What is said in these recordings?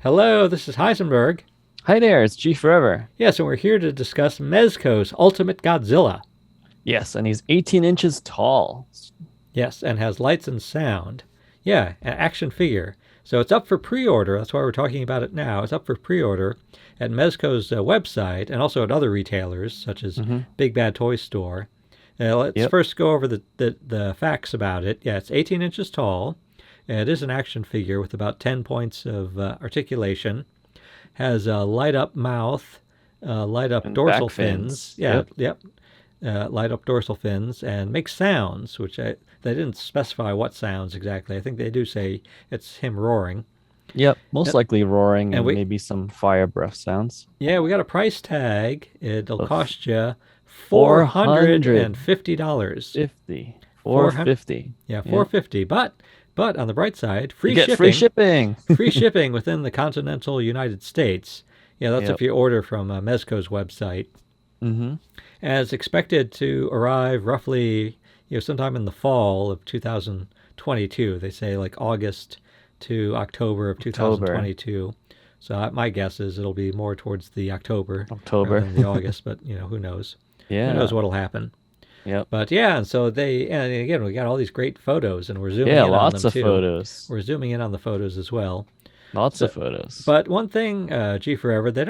Hello, this is Heisenberg. Hi there, it's GForever. Yes, and we're here to discuss Mezco's Ultimate Godzilla. Yes, and he's 18 inches tall. Yes, and has lights and sound. Yeah, an action figure. So it's up for pre-order. That's why we're talking about it now. It's up for pre-order at Mezco's website and also at other retailers such as Big Bad Toy Store. Let's first go over the facts about it. Yeah, it's 18 inches tall. It is an action figure with about 10 points of articulation. Has a light-up mouth, light-up And dorsal back fins. fins. Yeah, yep. Light-up dorsal fins and makes sounds, they didn't specify what sounds exactly. I think they do say it's him roaring. Yep, most likely roaring and and we- maybe some fire breath sounds. Yeah, we got a price tag. It'll Of cost you $450. 50. 450. Yeah, $450. But on the bright side, free You get shipping. free shipping. Free shipping within the continental United States. Yeah, that's Yep. if you order from Mezco's website. Mm-hmm. And it's expected to arrive roughly, sometime in the fall of 2022. They say like August to October of 2022. So my guess is it'll be more towards the October rather than the August, but who knows? Yeah. Who knows what'll happen? Yep. But yeah, and again, we got all these great photos, and we're zooming in on lots them of too. photos. We're zooming in on the photos as well. Lots of photos. But one thing, GForever, they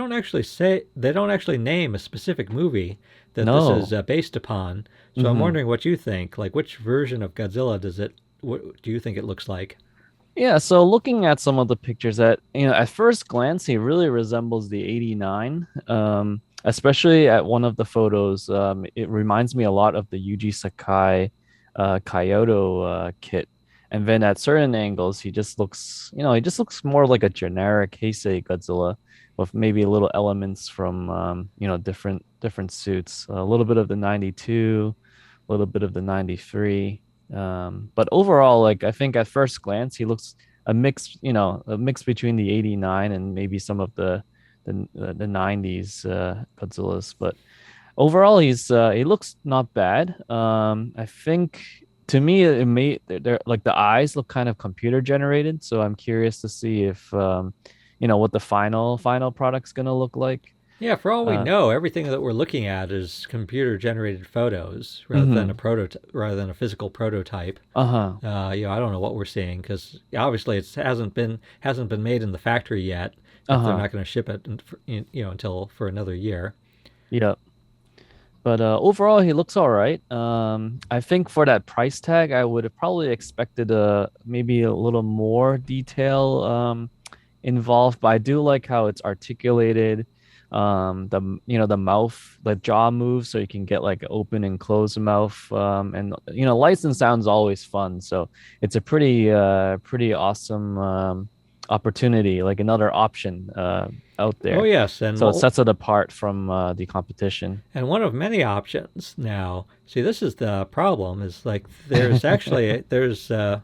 don't actually name a specific movie that this is based upon. So I'm wondering what you think. Like, which version of Godzilla what do you think it looks like? Yeah, so looking at some of the pictures at first glance, he really resembles the 89. Especially at one of the photos, it reminds me a lot of the Yuji Sakai Kyoto kit. And then at certain angles, he just looks more like a generic Heisei Godzilla with maybe little elements from, different suits. A little bit of the 92, a little bit of the 93. But overall, like I think at first glance, he looks a mix between the 89 and maybe some of the 90s Godzillas. But overall, he looks not bad. I think to me they're like the eyes look kind of computer generated, so I'm curious to see if what the final product's gonna look like. Yeah, for all we know, everything that we're looking at is computer-generated photos rather than a physical prototype. I don't know what we're seeing because obviously it hasn't been made in the factory yet. If they're not going to ship it, until for another year. Yep. But overall, he looks all right. I think for that price tag, I would have probably expected maybe a little more detail involved. But I do like how it's articulated. The mouth, the jaw moves, so you can get like open and close mouth. And lights and sounds always fun. So it's a pretty awesome opportunity, like another option out there. Oh yes, and so it sets it apart from the competition. And one of many options now. See, this is the problem. Is like there's actually it's I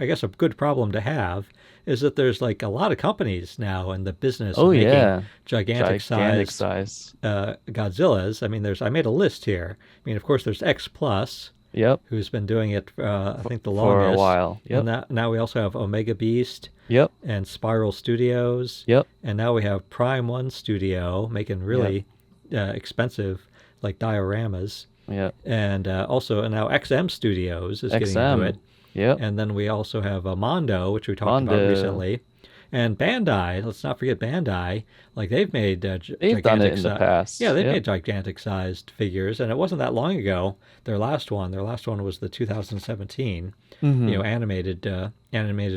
guess a good problem to have is that there's like a lot of companies now in the business of making gigantic size Godzillas. I mean, I made a list here. I mean, of course, there's X Plus. Yep. Who's been doing it, I think, the longest. For a while. Yep. And now we also have Omega Beast. Yep. And Spiral Studios. Yep. And now we have Prime1 Studio making really expensive, like dioramas. Yeah. And now XM Studios is getting into it. Yep. And then we also have Mondo, which we talked about recently. And Bandai, let's not forget Bandai. Like they've made they've done it in the past. Yeah, they've made gigantic-sized figures, and it wasn't that long ago. Their last one was the 2017, animated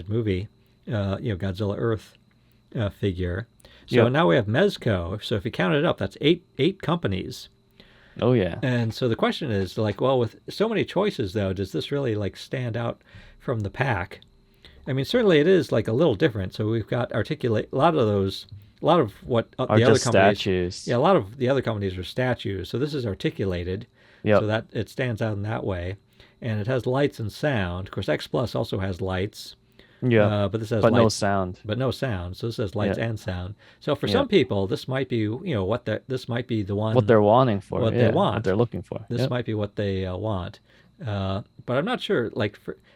movie, Godzilla Earth figure. So now we have Mezco. So if you count it up, that's eight companies. Oh yeah. And so the question is like, well, with so many choices though, does this really like stand out from the pack? I mean, certainly it is like a little different. So we've got a lot of what the other companies. Statues. Yeah, a lot of the other companies are statues. So this is articulated. So that it stands out in that way, and it has lights and sound. Of course, X Plus also has lights. Yeah. But this has no lights, sound. But no sound. So this has lights and sound. So for some people, this might be this might be the one what they're wanting for. What they want. What they're looking for. This might be what they want. But I'm not sure.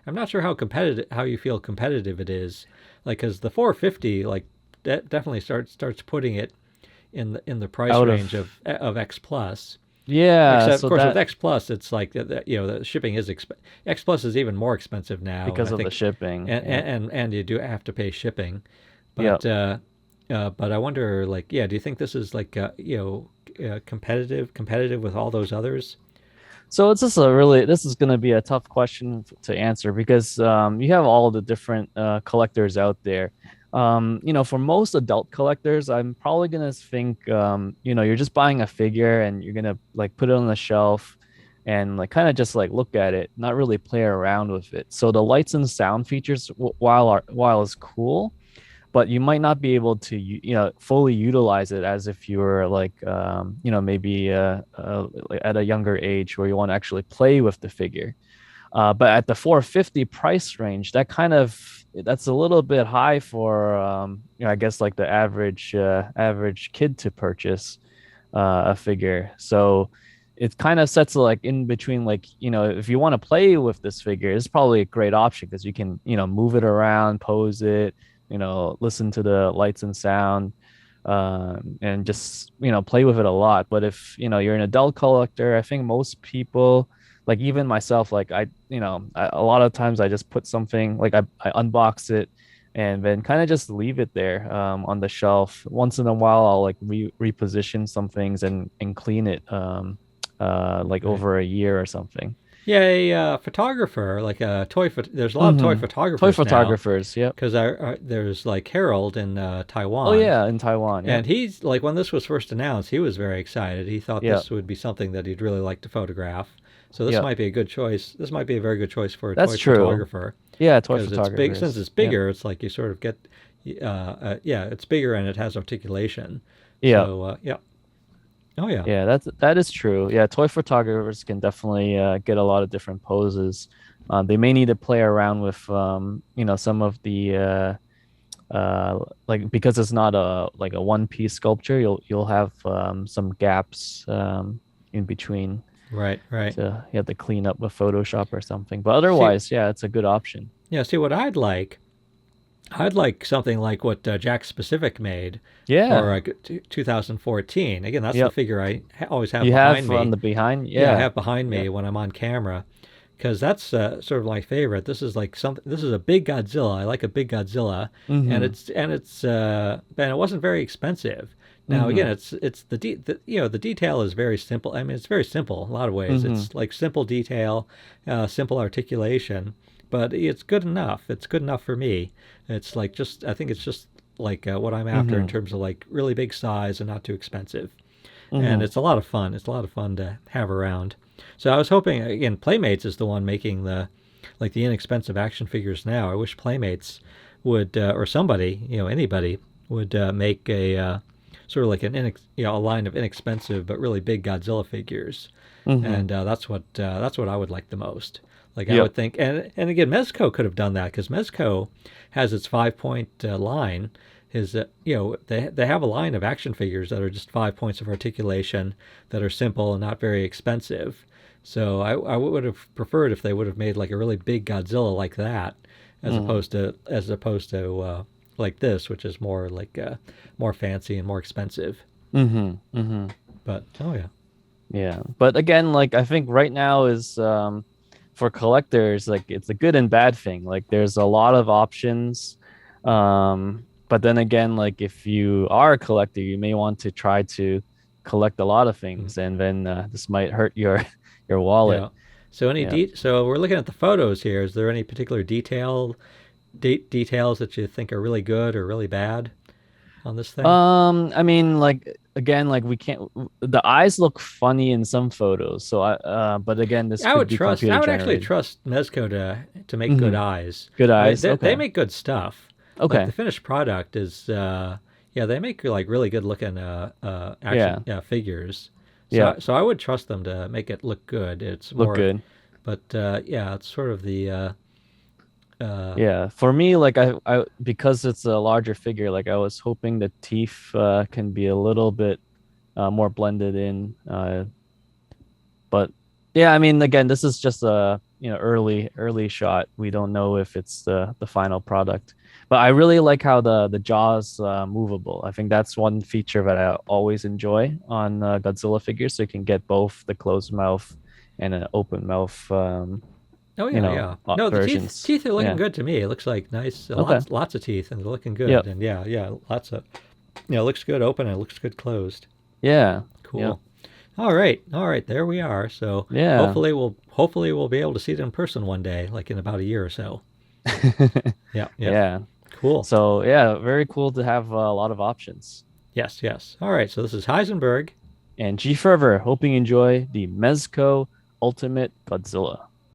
I'm not sure how you feel competitive it is. Like, because the 450, like definitely starts putting it in the price Out range of of X Plus. yeah, Except, of so course, with that X Plus, it's like the shipping is X Plus is even more expensive now, and because I of the think, shipping. Yeah. and you do have to pay shipping, Yeah. but I wonder, like, yeah, do you think this is like competitive with all those others? So it's just a really this is going to be a tough question to answer because you have all the different collectors out there. For most adult collectors, I'm probably going to think you're just buying a figure and you're going to like put it on the shelf and like kind of just like look at it, not really play around with it. So the lights and sound features while is cool, but you might not be able to fully utilize it as if you were like maybe like at a younger age where you want to actually play with the figure. But at the 450 price range, that's a little bit high for I guess like the average kid to purchase a figure. So it kind of sets like in between, like, if you want to play with this figure, it's probably a great option because you can, move it around, pose it, listen to the lights and sound, and just, play with it a lot. But if, you're an adult collector, I think most people, like even myself, like a lot of times I just put something, like I unbox it and then kind of just leave it there on the shelf. Once in a while, I'll like reposition some things and clean it like Right. over a year or something. Yeah, a photographer, like a there's a lot of toy Toy photographers now, photographers, yep. because there's like Harold in Oh Taiwan, yeah, in Taiwan, yep. and he's like, when this was first announced, he was very excited. He thought Yeah, this would be something that he'd really like to photograph. So this yeah. might be a good choice. This might be a very good choice for a That's toy true. photographer, Yeah, toy because it's big. Since photographers. it's Yeah. bigger, it's like you sort of get, yeah, it's bigger and it has articulation. Yeah. So yeah, oh yeah, Yeah, that is true. Yeah, toy photographers can definitely get a lot of different poses. They may need to play around with some of the like, because it's not a like a one piece sculpture, you'll have some gaps in between. right, right. So you have to clean up with Photoshop or something. But See, otherwise, yeah, it's a good option. yeah, see what I'd like something like what Jack Specific made for Yeah. 2014. Again, that's the Yep. figure I always have You behind have on me. the behind. Yeah, I Yeah. have behind me Yep. when I'm on camera, because that's sort of my favorite. This is like something. This is a big Godzilla. I like a big Godzilla, Mm-hmm. and it wasn't very expensive. Now again, Mm-hmm. it's the detail is very simple. I mean, it's very simple in a lot of ways. Mm-hmm. It's like simple detail, simple articulation, but it's good enough. It's good enough for me. It's like, just I think it's just like what I'm after in Mm-hmm. terms of like really big size and not too expensive, and Mm-hmm. it's a lot of fun. It's a lot of fun to have around. So I was hoping, again, Playmates is the one making the inexpensive action figures now. I wish Playmates would, or somebody, anybody would make a sort of like a line of inexpensive but really big Godzilla figures, Mm-hmm. and that's what I would like the most. Like, I Yep. would think, and again, Mezco could have done that, because Mezco has its 5 point line. They have a line of action figures that are just 5 points of articulation, that are simple and not very expensive. So I would have preferred if they would have made like a really big Godzilla like that, Mm-hmm. as opposed to like this, which is more like more fancy and more expensive. Mm-hmm. Mm-hmm. But oh yeah, Yeah. But again, like I think right now is for collectors, like it's a good and bad thing. Like there's a lot of options. But then again, like if you are a collector, you may want to try to collect a lot of mm, things, and then this might hurt your your wallet. yeah. So Yeah. so we're looking at the photos here. Is there any particular details that you think are really good or really bad on this thing? I mean, like again, like we can't. The eyes look funny in some photos, so but again, this could be I computer would actually generated. trust Mezco to make good Hmm. eyes. Good I mean, eyes. they Okay. make good stuff. Like, the Okay. finished product is, yeah, they make like really good looking Yeah. action figures. Yeah. So I would trust them to make it look good. It's Look more, good. but yeah, it's sort of the uh, Yeah. For me, like I because it's a larger figure, like I was hoping the teeth can be a little bit more blended in. But yeah, I mean, again, this is just early shot. We don't know if it's the final product. But I really like how the Jaws movable. I think that's one feature that I always enjoy on Godzilla figures. So you can get both the closed mouth and an open mouth, Oh yeah, yeah. No, the teeth versions. teeth are looking Yeah. good to me. It looks like nice, Okay. lots of teeth, and they're looking good. Yep. And yeah, yeah, lots of, it looks good open and it looks good closed. Yeah. Yep. Cool. All right. There we are. So Yeah. hopefully we'll be able to see it in person one day, like in about a year or so. Yeah, yeah. Yeah. Cool. So yeah, very cool to have a lot of options. Yes, yes. All right. So this is Heisenberg. And GForever, hoping you enjoy the Mezco Ultimate Godzilla.